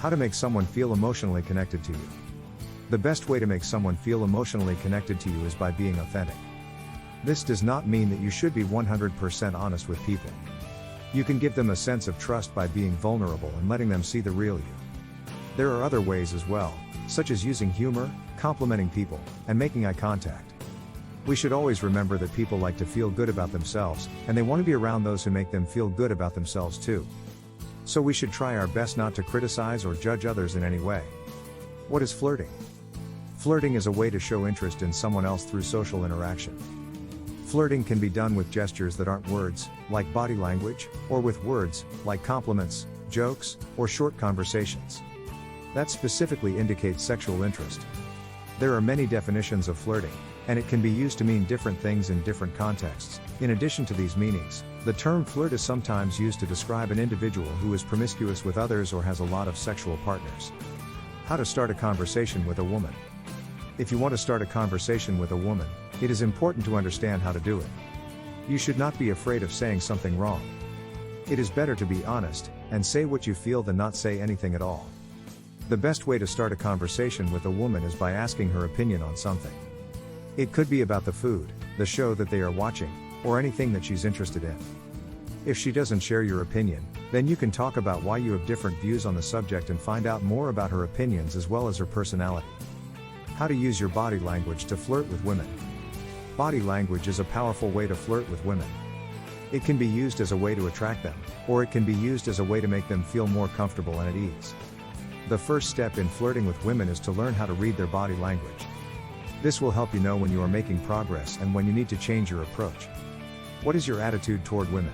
How to make someone feel emotionally connected to you. The best way to make someone feel emotionally connected to you is by being authentic. This does not mean that you should be 100% honest with people. You can give them a sense of trust by being vulnerable and letting them see the real you. There are other ways as well, such as using humor, complimenting people, and making eye contact. We should always remember that people like to feel good about themselves, and they want to be around those who make them feel good about themselves too. So we should try our best not to criticize or judge others in any way. What is flirting? Flirting is a way to show interest in someone else through social interaction. Flirting can be done with gestures that aren't words, like body language, or with words, like compliments, jokes, or short conversations. That specifically indicates sexual interest. There are many definitions of flirting, and it can be used to mean different things in different contexts. In addition to these meanings, the term flirt is sometimes used to describe an individual who is promiscuous with others or has a lot of sexual partners. How to start a conversation with a woman. If you want to start a conversation with a woman, it is important to understand how to do it. You should not be afraid of saying something wrong. It is better to be honest, and say what you feel than not say anything at all. The best way to start a conversation with a woman is by asking her opinion on something. It could be about the food, the show that they are watching, or anything that she's interested in. If she doesn't share your opinion, then you can talk about why you have different views on the subject and find out more about her opinions as well as her personality. How to use your body language to flirt with women. Body language is a powerful way to flirt with women. It can be used as a way to attract them, or it can be used as a way to make them feel more comfortable and at ease. The first step in flirting with women is to learn how to read their body language. This will help you know when you are making progress and when you need to change your approach. What is your attitude toward women?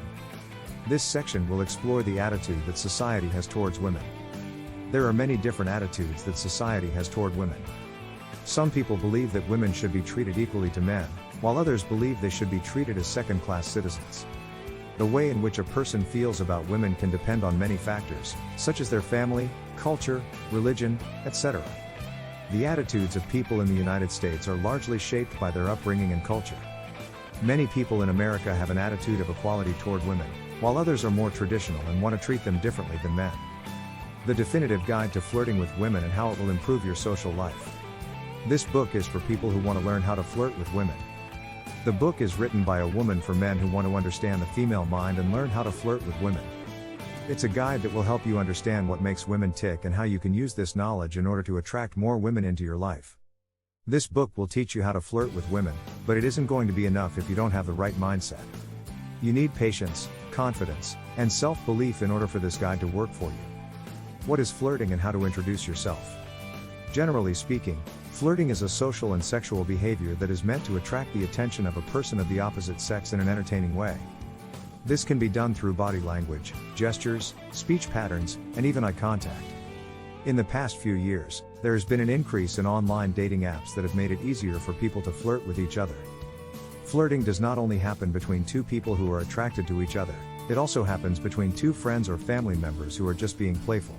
This section will explore the attitude that society has towards women. There are many different attitudes that society has toward women. Some people believe that women should be treated equally to men, while others believe they should be treated as second-class citizens. The way in which a person feels about women can depend on many factors, such as their family, culture, religion, etc. The attitudes of people in the United States are largely shaped by their upbringing and culture. Many people in America have an attitude of equality toward women, while others are more traditional and want to treat them differently than men. The definitive guide to flirting with women and how it will improve your social life. This book is for people who want to learn how to flirt with women. The book is written by a woman for men who want to understand the female mind and learn how to flirt with women. It's a guide that will help you understand what makes women tick and how you can use this knowledge in order to attract more women into your life. This book will teach you how to flirt with women, but it isn't going to be enough if you don't have the right mindset. You need patience, confidence, and self-belief in order for this guide to work for you. What is flirting and how to introduce yourself? Generally speaking, flirting is a social and sexual behavior that is meant to attract the attention of a person of the opposite sex in an entertaining way. This can be done through body language, gestures, speech patterns, and even eye contact. In the past few years, there has been an increase in online dating apps that have made it easier for people to flirt with each other. Flirting does not only happen between two people who are attracted to each other, it also happens between two friends or family members who are just being playful.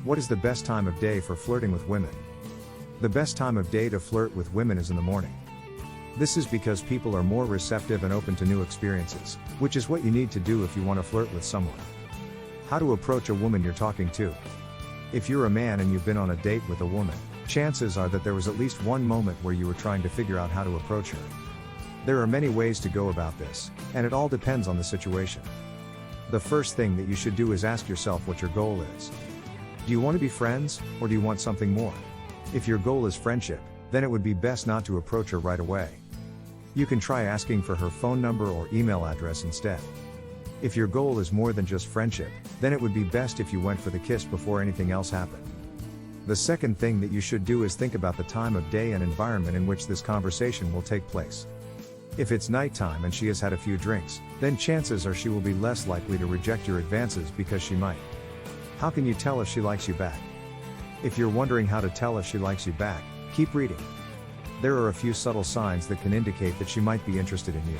What is the best time of day for flirting with women? The best time of day to flirt with women is in the morning. This is because people are more receptive and open to new experiences, which is what you need to do if you want to flirt with someone. How to approach a woman you're talking to. If you're a man and you've been on a date with a woman, chances are that there was at least one moment where you were trying to figure out how to approach her. There are many ways to go about this, and it all depends on the situation. The first thing that you should do is ask yourself what your goal is. Do you want to be friends, or do you want something more? If your goal is friendship, then it would be best not to approach her right away. You can try asking for her phone number or email address instead. If your goal is more than just friendship, then it would be best if you went for the kiss before anything else happened. The second thing that you should do is think about the time of day and environment in which this conversation will take place. If it's nighttime and she has had a few drinks, then chances are she will be less likely to reject your advances because she might. How can you tell if she likes you back? If you're wondering how to tell if she likes you back, keep reading. There are a few subtle signs that can indicate that she might be interested in you.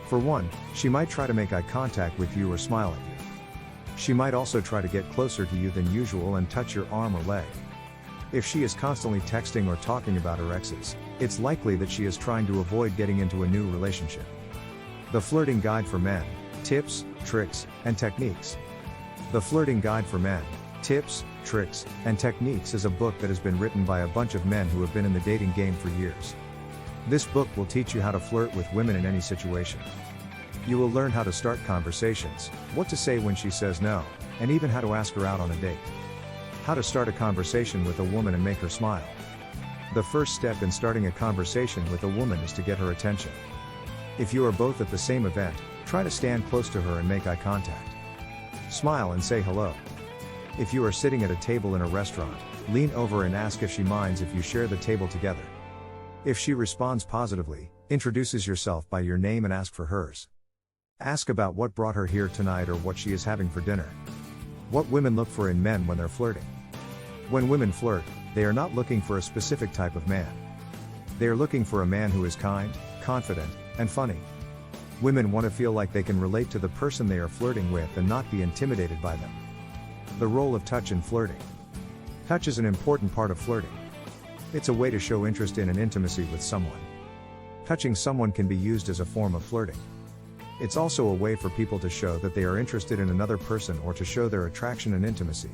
For one, she might try to make eye contact with you or smile at you. She might also try to get closer to you than usual and touch your arm or leg. If she is constantly texting or talking about her exes, it's likely that she is trying to avoid getting into a new relationship. The Flirting Guide for Men, Tips, Tricks, and Techniques. The Flirting Guide for Men, Tips, Tricks, and Techniques is a book that has been written by a bunch of men who have been in the dating game for years. This book will teach you how to flirt with women in any situation. You will learn how to start conversations, what to say when she says no, and even how to ask her out on a date. How to start a conversation with a woman and make her smile. The first step in starting a conversation with a woman is to get her attention. If you are both at the same event, try to stand close to her and make eye contact. Smile and say hello. If you are sitting at a table in a restaurant, lean over and ask if she minds if you share the table together. If she responds positively, introduces yourself by your name and ask for hers. Ask about what brought her here tonight or what she is having for dinner. What women look for in men when they're flirting. When women flirt, they are not looking for a specific type of man. They are looking for a man who is kind, confident, and funny. Women want to feel like they can relate to the person they are flirting with and not be intimidated by them. The role of touch in flirting. Touch is an important part of flirting. It's a way to show interest in and intimacy with someone. Touching someone can be used as a form of flirting. It's also a way for people to show that they are interested in another person or to show their attraction and intimacy.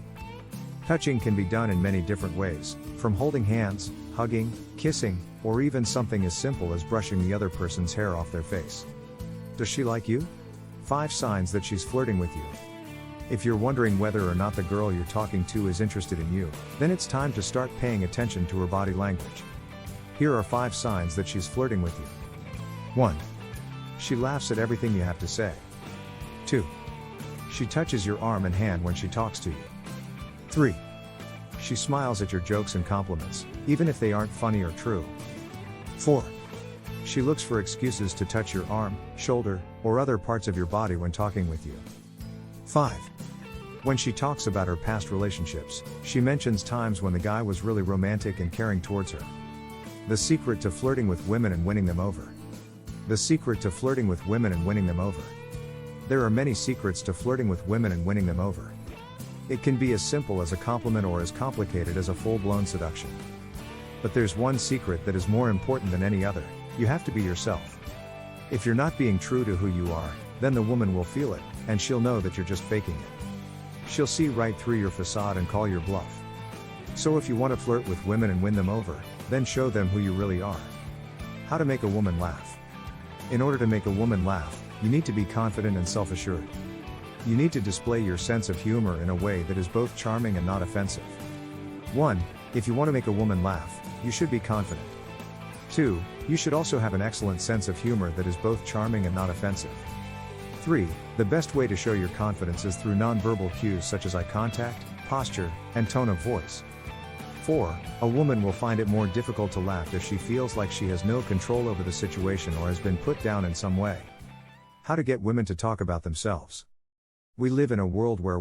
Touching can be done in many different ways, from holding hands, hugging, kissing, or even something as simple as brushing the other person's hair off their face. Does she like you? 5 signs that she's flirting with you. If you're wondering whether or not the girl you're talking to is interested in you, then it's time to start paying attention to her body language. Here are 5 signs that she's flirting with you. 1. She laughs at everything you have to say. 2. She touches your arm and hand when she talks to you. 3. She smiles at your jokes and compliments, even if they aren't funny or true. 4. She looks for excuses to touch your arm, shoulder, or other parts of your body when talking with you. 5. When she talks about her past relationships, she mentions times when the guy was really romantic and caring towards her. The secret to flirting with women and winning them over. The secret to flirting with women and winning them over. There are many secrets to flirting with women and winning them over. It can be as simple as a compliment or as complicated as a full-blown seduction. But there's one secret that is more important than any other: you have to be yourself. If you're not being true to who you are, then the woman will feel it, and she'll know that you're just faking it. She'll see right through your facade and call your bluff. So if you want to flirt with women and win them over, then show them who you really are. How to make a woman laugh. In order to make a woman laugh, you need to be confident and self-assured. You need to display your sense of humor in a way that is both charming and not offensive. 1. If you want to make a woman laugh, you should be confident. 2. You should also have an excellent sense of humor that is both charming and not offensive. 3. The best way to show your confidence is through nonverbal cues such as eye contact, posture, and tone of voice. 4. A woman will find it more difficult to laugh if she feels like she has no control over the situation or has been put down in some way. How to get women to talk about themselves. We live in a world where